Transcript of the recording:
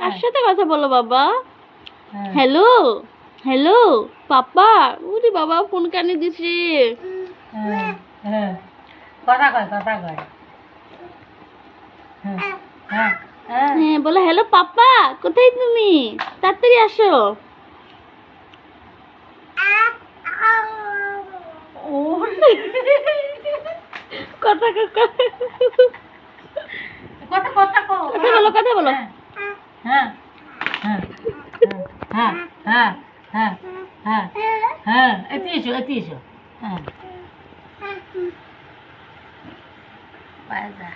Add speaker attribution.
Speaker 1: কার সাথে কথা বলো বাবা? Hello hello papa. ওরে বাবা ফোন কানে দিছে।
Speaker 2: কথা কয় কথা কয়।
Speaker 1: হ্যাঁ বলো হ্যালো পাপা, কোথায় তুমি? তাড়াতাড়ি আসো। কথা
Speaker 2: কথা কথা কও।
Speaker 1: কথা বলো কথা বলো।
Speaker 2: হ্যাঁ হ্যাঁ হ্যাঁ হ্যাঁ হ্যাঁ হ্যাঁ হ্যাঁ এতে এসো এতে এসো। হ্যাঁ বাই বাই।